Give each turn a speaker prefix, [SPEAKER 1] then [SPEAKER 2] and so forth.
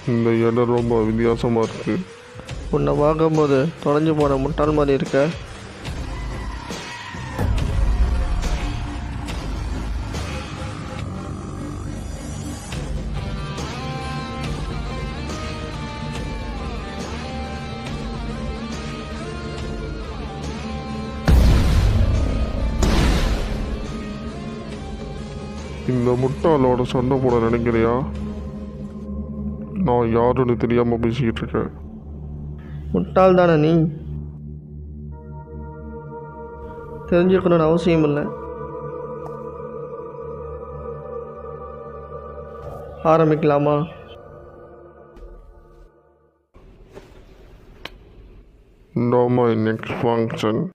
[SPEAKER 1] இந்த இடம் ரொம்ப வித்தியாசமாக இருக்குது.
[SPEAKER 2] உன்னை பார்க்கும்போது தொலைஞ்சு போன முட்டாள் மாதிரி இருக்க.
[SPEAKER 1] இந்த முட்டாளோட சண்டை போட நினைக்கிறியா? நான் யாருன்னு தெரியாமல் பேசிக்கிட்டு இருக்கேன்.
[SPEAKER 2] முட்டாள் தானே நீ? தெரிஞ்சுக்கணும்னு அவசியம் இல்லை. ஆரம்பிக்கலாமா?
[SPEAKER 1] No, my next function.